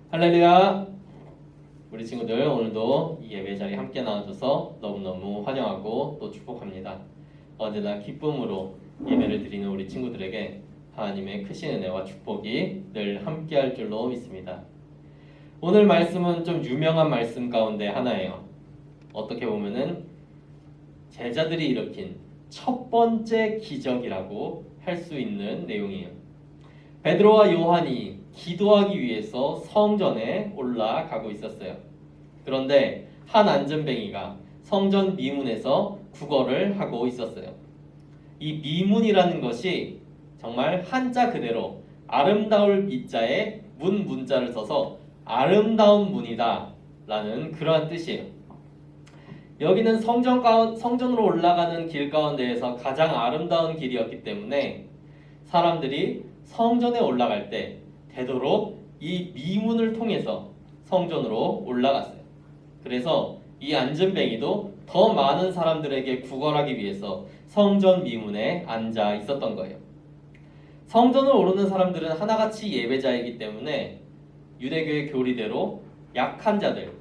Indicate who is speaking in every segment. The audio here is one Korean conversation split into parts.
Speaker 1: 할렐루야! 우리 친구들 오늘도 이 예배 자리에 함께 나와줘서 너무너무 환영하고 또 축복합니다. 언제나 기쁨으로 예배를 드리는 우리 친구들에게 하나님의 크신 은혜와 축복이 늘 함께할 줄로 믿습니다. 오늘 말씀은 좀 유명한 말씀 가운데 하나예요. 어떻게 보면은 제자들이 일으킨 첫 번째 기적이라고 할 수 있는 내용이에요. 베드로와 요한이 기도하기 위해서 성전에 올라가고 있었어요. 그런데 한 안전뱅이가 성전 미문에서 구걸을 하고 있었어요. 이 미문이라는 것이 정말 한자 그대로 아름다울 미자에 문자를 써서 아름다운 문이다 라는 그러한 뜻이에요. 여기는 성전으로 올라가는 길 가운데에서 가장 아름다운 길이었기 때문에 사람들이 성전에 올라갈 때 되도록 이 미문을 통해서 성전으로 올라갔어요. 그래서 이 안전뱅이도 더 많은 사람들에게 구걸하기 위해서 성전 미문에 앉아 있었던 거예요. 성전을 오르는 사람들은 하나같이 예배자이기 때문에 유대교의 교리대로 약한 자들,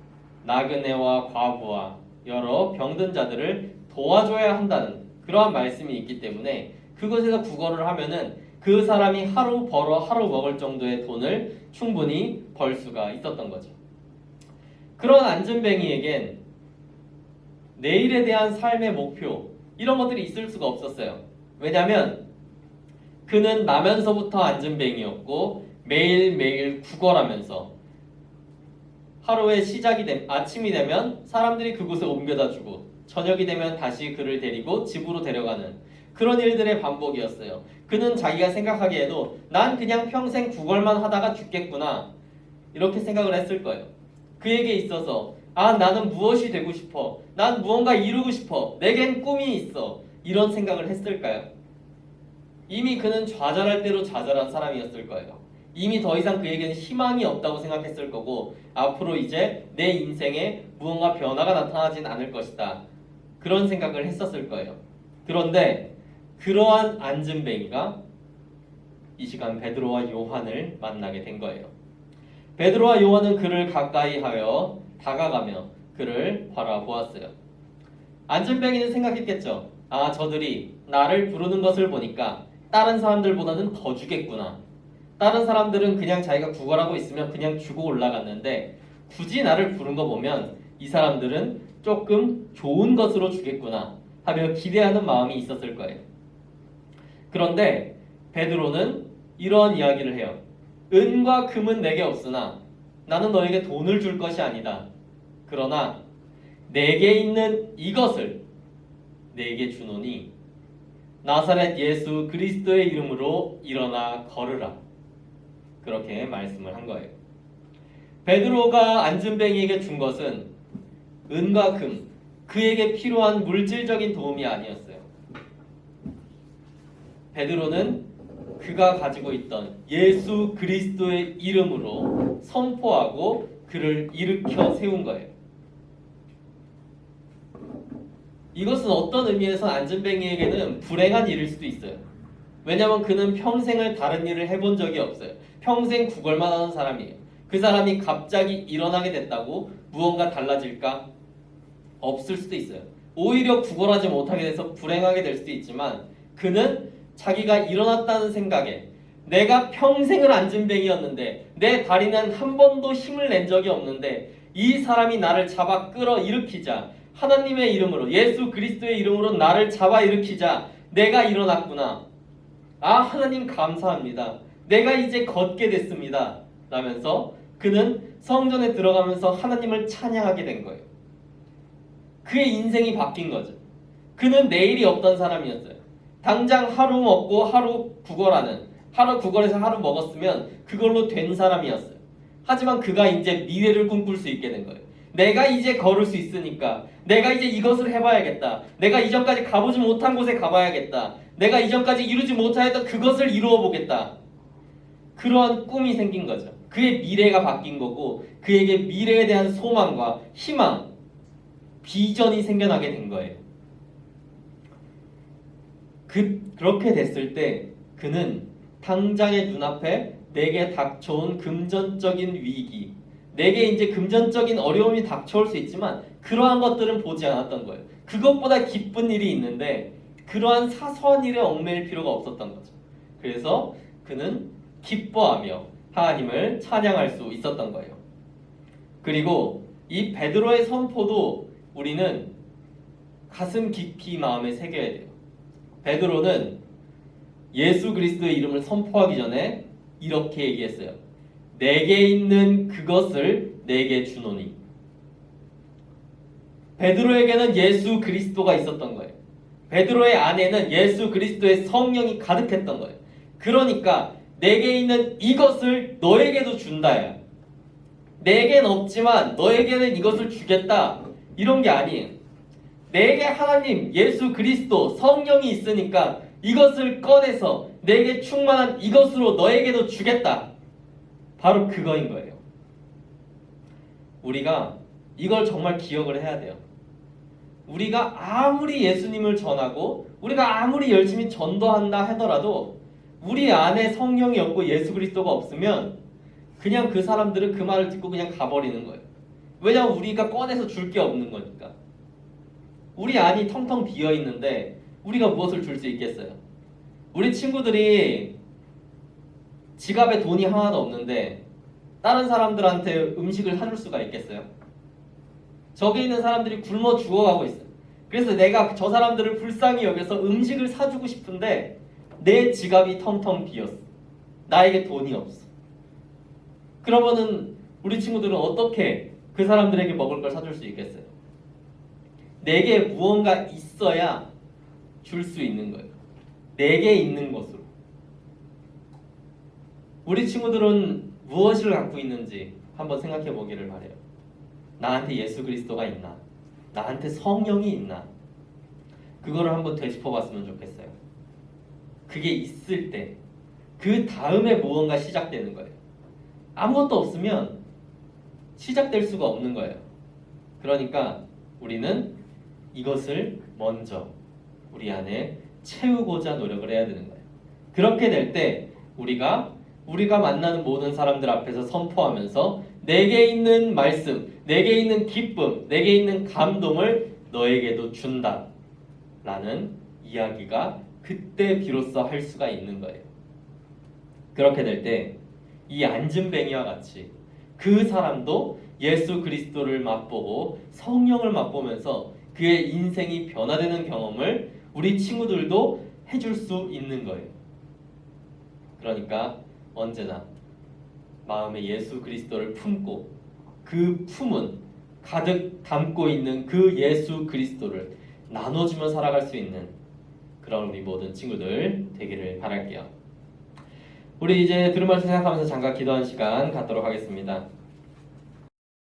Speaker 1: 나그네와 과부와 여러 병든 자들을 도와줘야 한다는 그러한 말씀이 있기 때문에 그것에서 구걸을 하면은 그 사람이 하루 벌어 하루 먹을 정도의 돈을 충분히 벌 수가 있었던 거죠. 그런 안전뱅이에겐 내일에 대한 삶의 목표 이런 것들이 있을 수가 없었어요. 왜냐하면 그는 나면서부터 안전뱅이였고 매일매일 구걸하면서 하루의 아침이 되면 사람들이 그곳에 옮겨다 주고 저녁이 되면 다시 그를 데리고 집으로 데려가는 그런 일들의 반복이었어요. 그는 자기가 생각하기에도 난 그냥 평생 구걸만 하다가 죽겠구나 이렇게 생각을 했을 거예요. 그에게 있어서 나는 무엇이 되고 싶어, 난 무언가 이루고 싶어, 내겐 꿈이 있어 이런 생각을 했을까요? 이미 그는 좌절할 대로 좌절한 사람이었을 거예요. 이미 더 이상 그에게는 희망이 없다고 생각했을 거고 앞으로 이제 내 인생에 무언가 변화가 나타나진 않을 것이다 그런 생각을 했었을 거예요. 그런데 그러한 안전뱅이가 이 시간 베드로와 요한을 만나게 된 거예요. 베드로와 요한은 그를 가까이 하여 다가가며 그를 바라보았어요. 안전뱅이는 생각했겠죠. 저들이 나를 부르는 것을 보니까 다른 사람들보다는 더 주겠구나. 다른 사람들은 그냥 자기가 구걸하고 있으면 그냥 주고 올라갔는데 굳이 나를 부른 거 보면 이 사람들은 조금 좋은 것으로 주겠구나 하며 기대하는 마음이 있었을 거예요. 그런데 베드로는 이러한 이야기를 해요. 은과 금은 내게 없으나 나는 너에게 돈을 줄 것이 아니다. 그러나 내게 있는 이것을 내게 주노니 나사렛 예수 그리스도의 이름으로 일어나 걸으라. 그렇게 말씀을 한 거예요. 베드로가 안전뱅이에게 준 것은 은과 금, 그에게 필요한 물질적인 도움이 아니었어요. 베드로는 그가 가지고 있던 예수 그리스도의 이름으로 선포하고 그를 일으켜 세운 거예요. 이것은 어떤 의미에서 안전뱅이에게는 불행한 일일 수도 있어요. 왜냐하면 그는 평생을 다른 일을 해본 적이 없어요. 평생 구걸만 하는 사람이에요. 그 사람이 갑자기 일어나게 됐다고 무언가 달라질까? 없을 수도 있어요. 오히려 구걸하지 못하게 돼서 불행하게 될 수도 있지만 그는 자기가 일어났다는 생각에 내가 평생을 안전뱅이였는데 내 다리는 한 번도 힘을 낸 적이 없는데 이 사람이 나를 잡아 끌어 일으키자 하나님의 이름으로 예수 그리스도의 이름으로 나를 잡아 일으키자 내가 일어났구나. 하나님 감사합니다. 내가 이제 걷게 됐습니다. 라면서 그는 성전에 들어가면서 하나님을 찬양하게 된 거예요. 그의 인생이 바뀐 거죠. 그는 내일이 없던 사람이었어요. 당장 하루 먹고 하루 구걸해서 하루 먹었으면 그걸로 된 사람이었어요. 하지만 그가 이제 미래를 꿈꿀 수 있게 된 거예요. 내가 이제 걸을 수 있으니까 내가 이제 이것을 해봐야겠다. 내가 이전까지 가보지 못한 곳에 가봐야겠다. 내가 이전까지 이루지 못하였던 그것을 이루어 보겠다. 그러한 꿈이 생긴 거죠. 그의 미래가 바뀐 거고 그에게 미래에 대한 소망과 희망, 비전이 생겨나게 된 거예요. 그렇게 됐을 때 그는 당장의 눈앞에 내게 닥쳐온 금전적인 위기, 내게 이제 금전적인 어려움이 닥쳐올 수 있지만 그러한 것들은 보지 않았던 거예요. 그것보다 기쁜 일이 있는데 그러한 사소한 일에 얽매일 필요가 없었던 거죠. 그래서 그는 기뻐하며 하나님을 찬양할 수 있었던 거예요. 그리고 이 베드로의 선포도 우리는 가슴 깊이 마음에 새겨야 돼요. 베드로는 예수 그리스도의 이름을 선포하기 전에 이렇게 얘기했어요. 내게 있는 그것을 내게 주노니. 베드로에게는 예수 그리스도가 있었던 거예요. 베드로의 안에는 예수 그리스도의 성령이 가득했던 거예요. 그러니까 내게 있는 이것을 너에게도 준다야. 내겐 없지만 너에게는 이것을 주겠다. 이런 게 아니에요. 내게 하나님, 예수 그리스도, 성령이 있으니까 이것을 꺼내서 내게 충만한 이것으로 너에게도 주겠다. 바로 그거인 거예요. 우리가 이걸 정말 기억을 해야 돼요. 우리가 아무리 예수님을 전하고 우리가 아무리 열심히 전도한다 하더라도 우리 안에 성령이 없고 예수 그리스도가 없으면 그냥 그 사람들은 그 말을 듣고 그냥 가버리는 거예요. 왜냐하면 우리가 꺼내서 줄 게 없는 거니까. 우리 안이 텅텅 비어 있는데 우리가 무엇을 줄 수 있겠어요? 우리 친구들이 지갑에 돈이 하나도 없는데 다른 사람들한테 음식을 사줄 수가 있겠어요? 저기 있는 사람들이 굶어 죽어가고 있어요. 그래서 내가 저 사람들을 불쌍히 여겨서 음식을 사주고 싶은데 내 지갑이 텅텅 비었어. 나에게 돈이 없어. 그러면은 우리 친구들은 어떻게 그 사람들에게 먹을 걸 사줄 수 있겠어요? 내게 무언가 있어야 줄 수 있는 거예요. 내게 있는 것으로. 우리 친구들은 무엇을 갖고 있는지 한번 생각해 보기를 바래요. 나한테 예수 그리스도가 있나? 나한테 성령이 있나? 그거를 한번 되짚어 봤으면 좋겠어요. 그게 있을 때 그 다음에 무언가 시작되는 거예요. 아무것도 없으면 시작될 수가 없는 거예요. 그러니까 우리는 이것을 먼저 우리 안에 채우고자 노력을 해야 되는 거예요. 그렇게 될 때 우리가 만나는 모든 사람들 앞에서 선포하면서 내게 있는 말씀, 내게 있는 기쁨, 내게 있는 감동을 너에게도 준다 라는 이야기가 그때 비로소 할 수가 있는 거예요. 그렇게 될 때 이 안진뱅이와 같이 그 사람도 예수 그리스도를 맛보고 성령을 맛보면서 그의 인생이 변화되는 경험을 우리 친구들도 해줄 수 있는 거예요. 그러니까 언제나 마음에 예수 그리스도를 품고 그 품은 가득 담고 있는 그 예수 그리스도를 나눠주며 살아갈 수 있는 그런 우리 모든 친구들 되기를 바랄게요. 우리 이제 들은 말씀 생각하면서 잠깐 기도하는 시간 갖도록 하겠습니다.